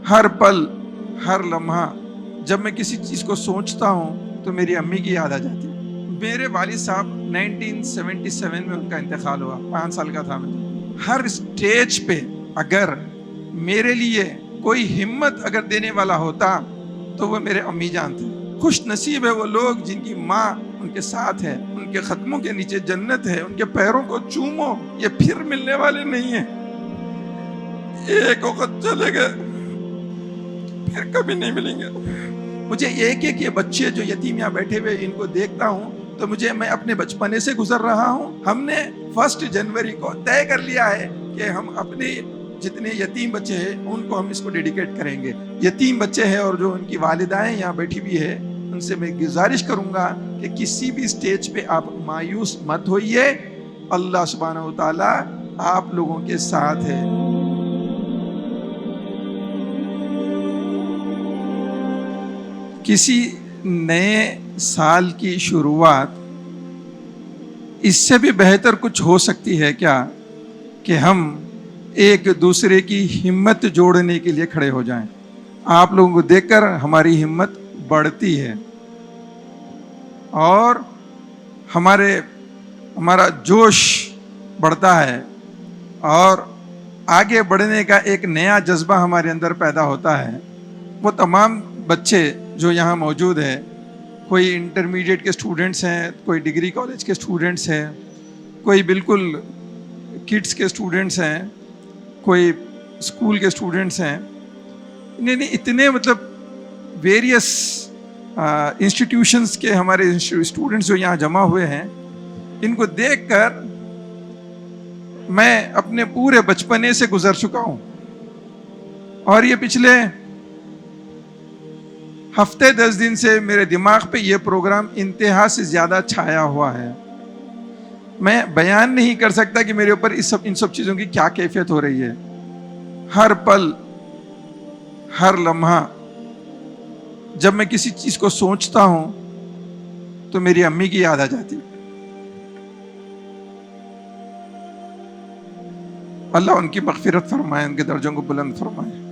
ہر پل ہر لمحہ جب میں کسی چیز کو سوچتا ہوں تو میری امی کی یاد آ جاتی ہے۔ میرے والد صاحب 1977 میں ان کا انتقال ہوا، 5 سال کا تھا میں۔ ہر اسٹیج پہ اگر میرے لیے کوئی ہمت اگر دینے والا ہوتا تو وہ میرے امی جان تھے۔ خوش نصیب ہے وہ لوگ جن کی ماں ان کے ساتھ ہے، ان کے قدموں کے نیچے جنت ہے، ان کے پیروں کو چومو، یہ پھر ملنے والے نہیں ہیں۔ ایک وقت چلے گئے، پھر کبھی نہیں ملیں گے۔ مجھے ایک ایک یہ بچے جو یتیم یہاں بیٹھے ہوئے ان کو دیکھتا ہوں تو میں اپنے بچپنے سے گزر رہا ہوں۔ ہم نے 1 جنوری کو طے کر لیا ہے کہ ہم اپنے جتنے یتیم بچے ہیں ان کو ہم اس کو ڈیڈیکیٹ کریں گے۔ یتیم بچے ہیں اور جو ان کی والدائیں یہاں بیٹھی ہوئی ہے، ان سے میں گزارش کروں گا کہ کسی بھی سٹیج پہ آپ مایوس مت ہوئیے، اللہ سبحانہ و تعالی آپ لوگوں کے ساتھ ہے۔ کسی نئے سال کی شروعات اس سے بھی بہتر کچھ ہو سکتی ہے کیا کہ ہم ایک دوسرے کی ہمت جوڑنے کے لیے کھڑے ہو جائیں۔ آپ لوگوں کو دیکھ کر ہماری ہمت بڑھتی ہے اور ہمارا جوش بڑھتا ہے اور آگے بڑھنے کا ایک نیا جذبہ ہمارے اندر پیدا ہوتا ہے۔ وہ تمام بچے جو یہاں موجود ہیں، کوئی انٹرمیڈیٹ کے سٹوڈنٹس ہیں، کوئی ڈگری کالج کے سٹوڈنٹس ہیں، کوئی بالکل کڈس کے سٹوڈنٹس ہیں، کوئی اسکول کے سٹوڈنٹس ہیں، اتنے ویریس انسٹیٹیوشنس کے ہمارے اسٹوڈنٹس جو یہاں جمع ہوئے ہیں، ان کو دیکھ کر میں اپنے پورے بچپنے سے گزر چکا ہوں اور یہ پچھلے ہفتے 10 دن سے میرے دماغ پہ یہ پروگرام انتہا سے زیادہ چھایا ہوا ہے۔ میں بیان نہیں کر سکتا کہ میرے اوپر ان سب چیزوں کی کیا کیفیت ہو رہی ہے۔ ہر پل ہر لمحہ جب میں کسی چیز کو سوچتا ہوں تو میری امی کی یاد آ جاتی ہے۔ اللہ ان کی مغفرت فرمائے، ان کے درجوں کو بلند فرمائے۔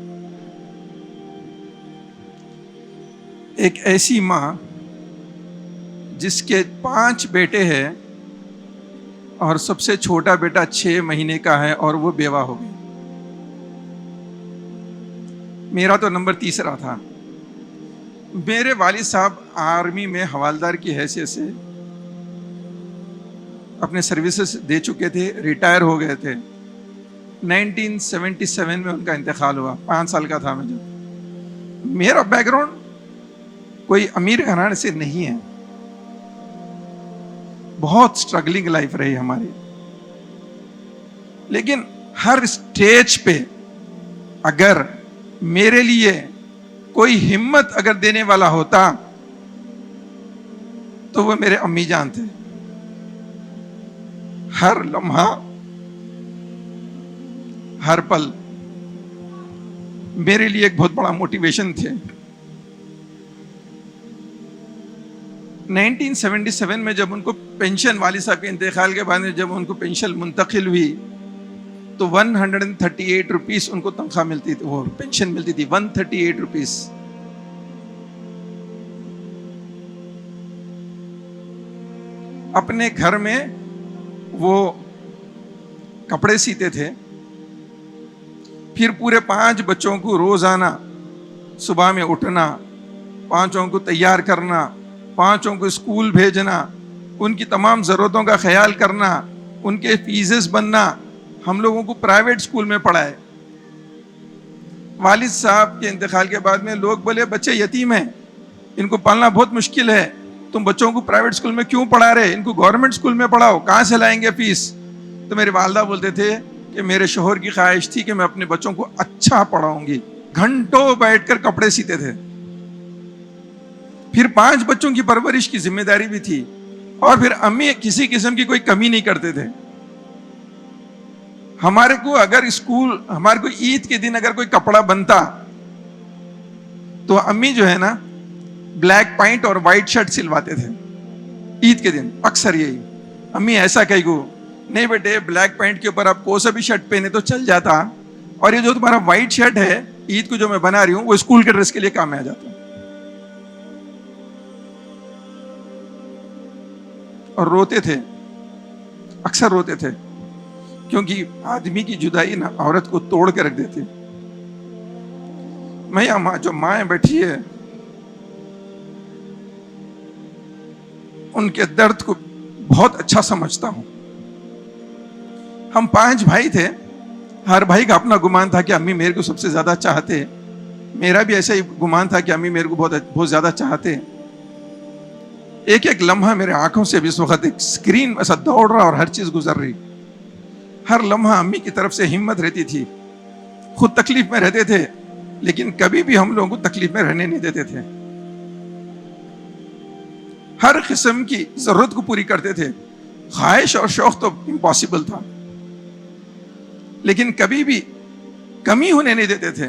ایک ایسی ماں جس کے 5 بیٹے ہیں اور سب سے چھوٹا بیٹا 6 مہینے کا ہے اور وہ بیوہ ہو گئی۔ میرا تو نمبر 3 تھا۔ میرے والد صاحب آرمی میں حوالدار کی حیثیت سے اپنے سروسز دے چکے تھے، ریٹائر ہو گئے تھے۔ 1977 میں ان کا انتقال ہوا، 5 سال کا تھا میں جب۔ میرا بیک گراؤنڈ کوئی امیر گھرانے سے نہیں ہے، بہت سٹرگلنگ لائف رہی ہماری، لیکن ہر اسٹیج پہ اگر میرے لیے کوئی ہمت اگر دینے والا ہوتا تو وہ میرے امی جان تھے۔ ہر لمحہ ہر پل میرے لیے ایک بہت بڑا موٹیویشن تھے۔ 1977 میں جب ان کو پینشن، والد صاحب کے انتقال کے بعد میں جب ان کو پینشن منتقل ہوئی تو 138 روپیز ان کو تنخواہ ملتی تھی، وہ پینشن ملتی تھی 138 روپیز۔ اپنے گھر میں وہ کپڑے سیتے تھے، پھر پورے 5 بچوں کو روزانہ صبح میں اٹھنا، 5 کو تیار کرنا، 5 کو اسکول بھیجنا، ان کی تمام ضرورتوں کا خیال کرنا، ان کے فیسز بننا۔ ہم لوگوں کو پرائیویٹ اسکول میں پڑھائے۔ والد صاحب کے انتقال کے بعد میں لوگ بولے بچے یتیم ہیں، ان کو پالنا بہت مشکل ہے، تم بچوں کو پرائیویٹ اسکول میں کیوں پڑھا رہے، ان کو گورنمنٹ اسکول میں پڑھاؤ، کہاں سے لائیں گے فیس؟ تو میرے والدہ بولتے تھے کہ میرے شوہر کی خواہش تھی کہ میں اپنے بچوں کو اچھا پڑھاؤں گی۔ گھنٹوں بیٹھ کر کپڑے سیتے تھے، پھر 5 بچوں کی پرورش کی ذمہ داری بھی تھی، اور پھر امی کسی قسم کی کوئی کمی نہیں کرتے تھے۔ ہمارے کو عید کے دن اگر کوئی کپڑا بنتا تو امی جو ہے نا بلیک پینٹ اور وائٹ شرٹ سلواتے تھے عید کے دن، اکثر یہی۔ امی ایسا کہی گو نہیں بیٹے، بلیک پینٹ کے اوپر آپ کو سا بھی شرٹ پہنے تو چل جاتا، اور یہ جو تمہارا وائٹ شرٹ ہے عید کو جو میں بنا رہی ہوں وہ اسکول کے ڈریس کے لیے کام میں آ جاتا ہے. اور روتے تھے, اکثر روتے تھے, کیونکہ آدمی کی جدائی نا عورت کو توڑ کے رکھ دیتی. میں یہاں جو مائیں بیٹھی ہے ان کے درد کو بہت اچھا سمجھتا ہوں. ہم 5 بھائی تھے, ہر بھائی کا اپنا گمان تھا کہ امی میرے کو سب سے زیادہ چاہتے. میرا بھی ایسا ہی گمان تھا کہ امی میرے کو بہت زیادہ چاہتے. ایک ایک لمحہ میرے آنکھوں سے بھی اس وقت ایک اسکرین ایسا دوڑ رہا اور ہر چیز گزر رہی. ہر لمحہ امی کی طرف سے ہمت رہتی تھی. خود تکلیف میں رہتے تھے لیکن کبھی بھی ہم لوگوں کو تکلیف میں رہنے نہیں دیتے تھے. ہر قسم کی ضرورت کو پوری کرتے تھے. خواہش اور شوق تو امپاسبل تھا لیکن کبھی بھی کمی ہونے نہیں دیتے تھے.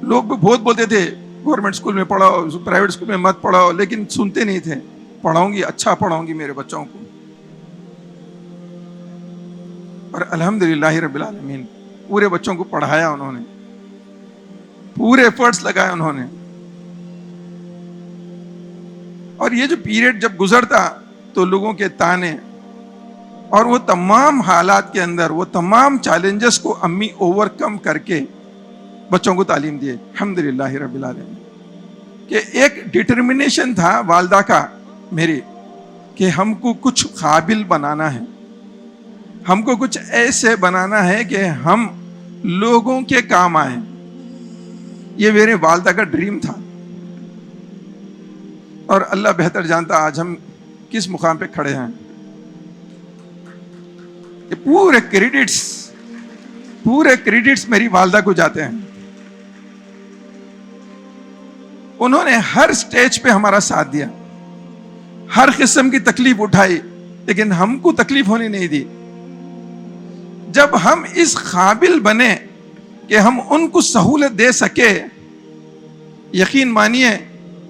لوگ بھی بہت بولتے تھے گورنمنٹ اسکول میں پڑھاؤ, پرائیویٹ اسکول میں مت پڑھاؤ, لیکن سنتے نہیں تھے. پڑھاؤں گی, اچھا پڑھاؤں گی میرے بچوں کو. اور الحمدللہ رب العالمین پورے بچوں کو پڑھایا انہوں نے, پورے ایفرٹس لگائے انہوں نے. اور یہ جو پیریڈ جب گزرتا تو لوگوں کے تانے اور وہ تمام حالات کے اندر وہ تمام چیلنجز کو امی اوور کم کر کے بچوں کو تعلیم دیے. الحمدللہ رب العالمین. کہ ایک ڈٹرمنیشن تھا والدہ کا میری کہ ہم کو کچھ قابل بنانا ہے, ہم کو کچھ ایسے بنانا ہے کہ ہم لوگوں کے کام آئیں. یہ میرے والدہ کا ڈریم تھا. اور اللہ بہتر جانتا آج ہم کس مقام پہ کھڑے ہیں. یہ پورے کریڈٹس میری والدہ کو جاتے ہیں. انہوں نے ہر سٹیج پہ ہمارا ساتھ دیا, ہر قسم کی تکلیف اٹھائی لیکن ہم کو تکلیف ہونے نہیں دی. جب ہم اس قابل بنے کہ ہم ان کو سہولت دے سکے, یقین مانیے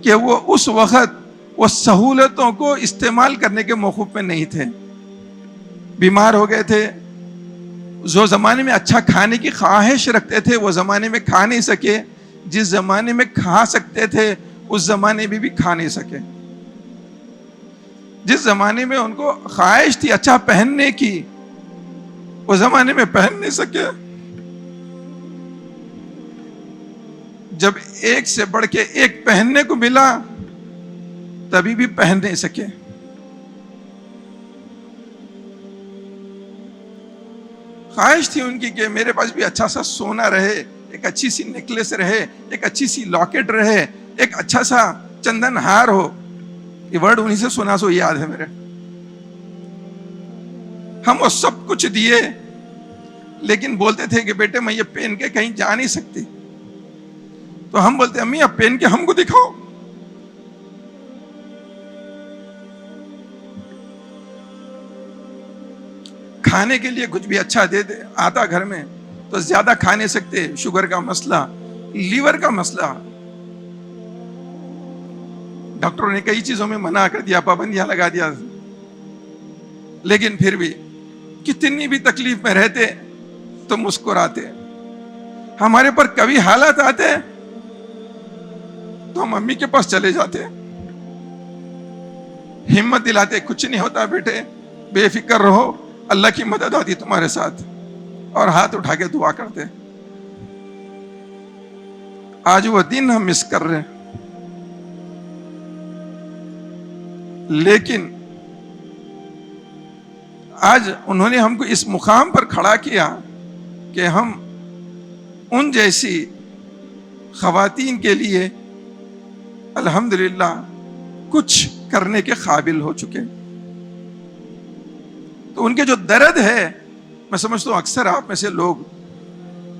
کہ وہ اس وقت وہ سہولتوں کو استعمال کرنے کے موقف میں نہیں تھے. بیمار ہو گئے تھے, جو زمانے میں اچھا کھانے کی خواہش رکھتے تھے وہ زمانے میں کھا نہیں سکے, جس زمانے میں کھا سکتے تھے اس زمانے میں بھی کھا نہیں سکے. جس زمانے میں ان کو خواہش تھی اچھا پہننے کی وہ زمانے میں پہن نہیں سکے. جب ایک سے بڑھ کے ایک پہننے کو ملا تبھی بھی پہن نہیں سکے. خواہش تھی ان کی کہ میرے پاس بھی اچھا سا سونا رہے, ایک اچھی سی نیکلیس رہے, ایک اچھی سی لاکٹ رہے, ایک اچھا سا چندن ہار ہو. یہ ورڈ انہی سے سنا سو یاد ہے میرے. ہم وہ سب کچھ دیے لیکن بولتے تھے کہ بیٹے میں یہ پہن کے کہیں جا نہیں سکتی. تو ہم بولتے امی اب پہن کے ہم کو دکھاؤ. کھانے کے لیے کچھ بھی اچھا دے دے آتا گھر میں تو زیادہ کھا نہیں سکتے. شوگر کا مسئلہ, لیور کا مسئلہ, ڈاکٹروں نے کئی چیزوں میں منع کر دیا, پابندیاں لگا دیا. لیکن پھر بھی کتنی بھی تکلیف میں رہتے تو مسکراتے. ہمارے پر کبھی حالات آتے تو ہم امی کے پاس چلے جاتے, ہمت دلاتے, کچھ نہیں ہوتا بیٹے, بے فکر رہو, اللہ کی مدد آتی تمہارے ساتھ, اور ہاتھ اٹھا کے دعا کرتے. آج وہ دن ہم مس کر رہے ہیں. لیکن آج انہوں نے ہم کو اس مقام پر کھڑا کیا کہ ہم ان جیسی خواتین کے لیے الحمدللہ کچھ کرنے کے قابل ہو چکے. تو ان کے جو درد ہے میں سمجھتا ہوں اکثر آپ میں سے لوگ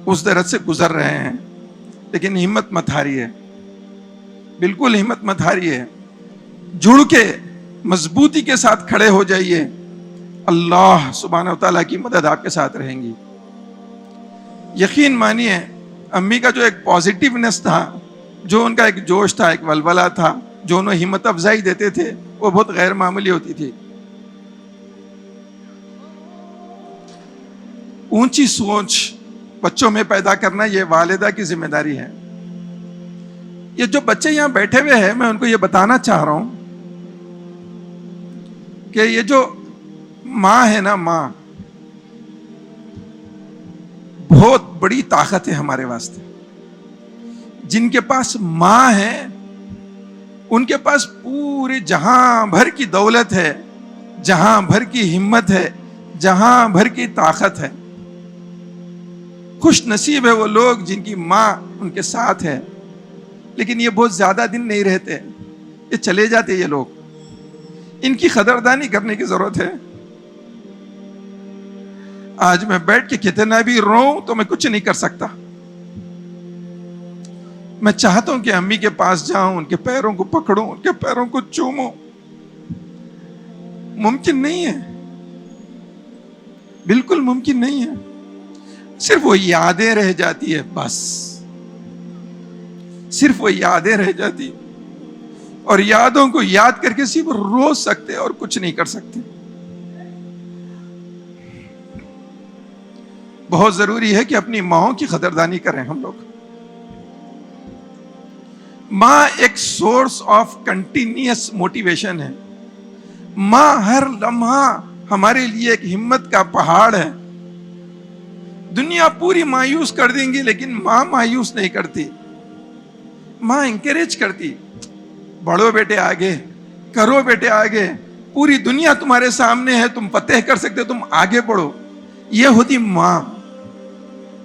اس درد سے گزر رہے ہیں, لیکن ہمت مت ہاریے, بالکل ہمت مت ہاریے. جڑ کے مضبوطی کے ساتھ کھڑے ہو جائیے, اللہ سبحانہ و تعالیٰ کی مدد آپ کے ساتھ رہیں گی. یقین مانیے امی کا جو ایک پازیٹیونیس تھا, جو ان کا ایک جوش تھا, ایک ولولہ تھا, جو انہیں ہمت افزائی دیتے تھے, وہ بہت غیر معمولی ہوتی تھی. اونچی سوچ, بچوں میں پیدا کرنا یہ والدہ کی ذمہ داری ہے. یہ جو بچے یہاں بیٹھے ہوئے ہیں میں ان کو یہ بتانا چاہ رہا ہوں کہ یہ جو ماں ہے نا، ماں بہت بڑی طاقت ہے ہمارے واسطے. جن کے پاس ماں ہے ان کے پاس پورے جہاں بھر کی دولت ہے، جہاں بھر کی ہمت ہے، جہاں بھر کی طاقت ہے. خوش نصیب ہے وہ لوگ جن کی ماں ان کے ساتھ ہے. لیکن یہ بہت زیادہ دن نہیں رہتے، یہ چلے جاتے. یہ لوگ، ان کی قدردانی کرنے کی ضرورت ہے. آج میں بیٹھ کے کتنا بھی روؤں تو میں کچھ نہیں کر سکتا. میں چاہتا ہوں کہ امی کے پاس جاؤں، ان کے پیروں کو پکڑوں، ان کے پیروں کو چوموں. ممکن نہیں ہے، بالکل ممکن نہیں ہے. صرف وہ یادیں رہ جاتی ہے، بس صرف وہ یادیں رہ جاتی، اور یادوں کو یاد کر کے صرف رو سکتے اور کچھ نہیں کر سکتے. بہت ضروری ہے کہ اپنی ماؤں کی قدردانی کریں ہم لوگ. ماں ایک سورس آف کنٹینیوس موٹیویشن ہے. ماں ہر لمحہ ہمارے لیے ایک ہمت کا پہاڑ ہے. دنیا پوری مایوس کر دیں گی لیکن ماں مایوس نہیں کرتی. ماں انکریج کرتی، بڑھو بیٹے آگے، کرو بیٹے آگے، پوری دنیا تمہارے سامنے ہے، تم فتح کر سکتے، تم آگے بڑھو. یہ ہوتی ماں.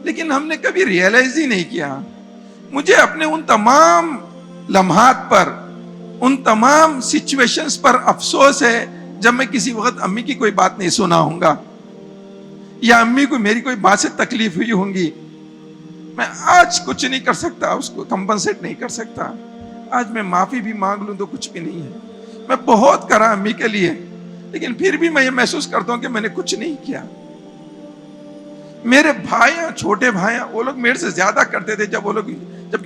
لیکن ہم نے کبھی ریئلائز ہی نہیں کیا. مجھے اپنے ان تمام لمحات پر، ان تمام سچویشنز پر افسوس ہے جب میں کسی وقت امی کی کوئی بات نہیں سنا ہوں گا، یا امی کو میری کوئی بات سے تکلیف ہوئی ہوں گی. میں آج کچھ نہیں کر سکتا، اس کو کمپنسیٹ نہیں کر سکتا. آج میں معافی بھی مانگ لوں تو کچھ بھی نہیں ہے. میں بہت کرا امی کے لیے، لیکن پھر بھی میں یہ محسوس کرتا ہوں کہ میں نے کچھ نہیں کیا. میرے بھائیاں، چھوٹے بھائیاں، وہ لوگ میرے سے زیادہ کرتے تھے جبکہ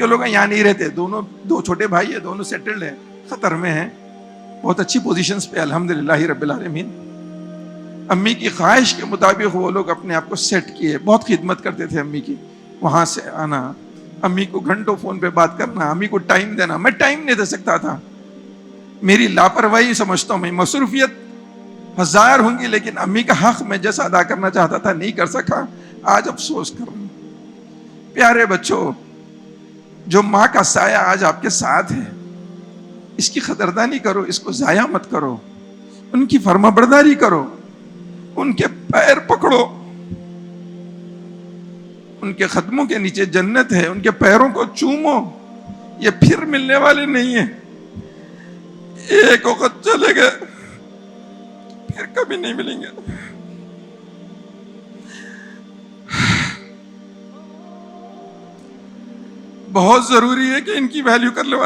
وہ لوگ یہاں نہیں رہتے. دو چھوٹے بھائی ہیں، دونوں سیٹلڈ ہیں، قطر میں ہیں، بہت اچھی پوزیشنز پہ الحمدللہ رب العالمین. امی کی خواہش کے مطابق وہ لوگ اپنے آپ کو سیٹ کیے. بہت خدمت کرتے تھے امی کی، وہاں سے آنا، امی کو گھنٹوں فون پہ بات کرنا، امی کو ٹائم دینا. میں ٹائم نہیں دے سکتا تھا. میری لاپرواہی سمجھتا ہوں میں. مصروفیت ہزار ہوں گی لیکن امی کا حق میں جیسا ادا کرنا چاہتا تھا نہیں کر سکا. آج افسوس کر رہا ہوں. پیارے بچوں، جو ماں کا سایہ آج آپ کے ساتھ ہے، اس کی قدردانی کرو، اس کو ضائع مت کرو. ان کی فرما برداری کرو، ان کے پیر پکڑو. ان کے قدموں کے نیچے جنت ہے، ان کے پیروں کو چومو. یہ پھر ملنے والے نہیں ہیں. ایک وقت چلے گئے، پھر کبھی نہیں ملیں گے. بہت ضروری ہے کہ ان کی ویلیو کر لو.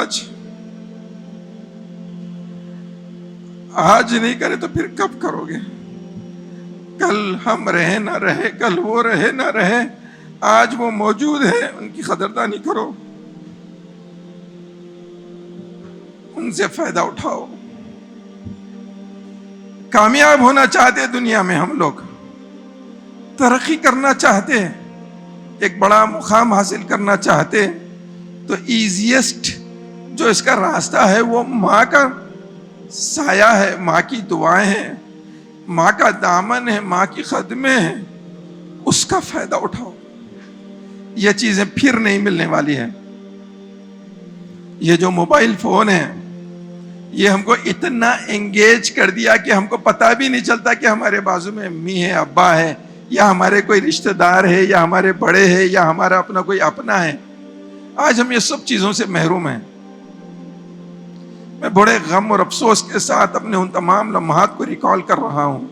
آج نہیں کرے تو پھر کب کرو گے؟ کل ہم رہے نہ رہے، کل وہ رہے نہ رہے، آج وہ موجود ہے. ان کی قدردانی کرو، ان سے فائدہ اٹھاؤ. کامیاب ہونا چاہتے دنیا میں، ہم لوگ ترقی کرنا چاہتے، ایک بڑا مقام حاصل کرنا چاہتے، تو ایزیسٹ جو اس کا راستہ ہے وہ ماں کا سایہ ہے، ماں کی دعائیں ہیں، ماں کا دامن ہے، ماں کی خدمیں ہیں. اس کا فائدہ اٹھاؤ. یہ چیزیں پھر نہیں ملنے والی ہیں. یہ جو موبائل فون ہے، یہ ہم کو اتنا انگیج کر دیا کہ ہم کو پتہ بھی نہیں چلتا کہ ہمارے بازو میں امی ہے، ابا ہے، یا ہمارے کوئی رشتہ دار ہے، یا ہمارے بڑے ہیں، یا ہمارا اپنا کوئی اپنا ہے. آج ہم یہ سب چیزوں سے محروم ہیں. میں بڑے غم اور افسوس کے ساتھ اپنے ان تمام لمحات کو ریکال کر رہا ہوں،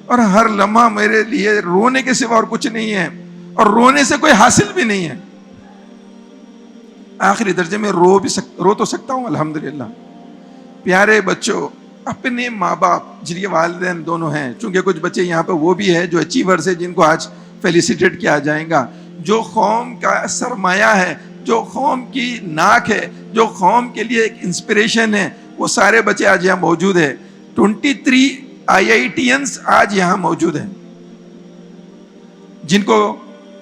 اور ہر لمحہ میرے لیے رونے کے سوا اور کچھ نہیں ہے، اور رونے سے کوئی حاصل بھی نہیں ہے. آخری درجے میں رو تو سکتا ہوں الحمدللہ. پیارے بچوں، اپنے ماں باپ جن کے والدین دونوں ہیں، چونکہ کچھ بچے یہاں پہ وہ بھی ہیں جو اچیورز ہیں، جن کو آج فیلیسیٹیٹ کیا جائے گا، جو قوم کا سرمایہ ہے، جو قوم کی ناک ہے، جو قوم کے لیے ایک انسپریشن ہے، وہ سارے بچے آج یہاں موجود ہیں. 23 IITians آج یہاں موجود ہیں، جن کو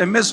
MS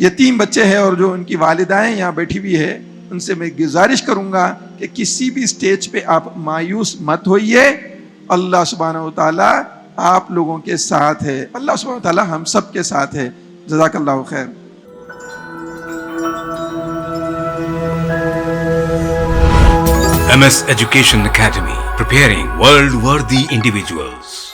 یتیم بچے ہیں اور جو ان کی والدائیں یہاں بیٹھی ہوئی ہے، ان سے میں گزارش کروں گا کہ کسی بھی سٹیج پہ آپ مایوس مت ہوئیے. اللہ سبحانہ و تعالیٰ آپ لوگوں کے ساتھ ہے، اللہ سبحانہ و تعالیٰ ہم سب کے ساتھ ہے. جزاک اللہ خیر. MS Education Academy, preparing world-worthy individuals.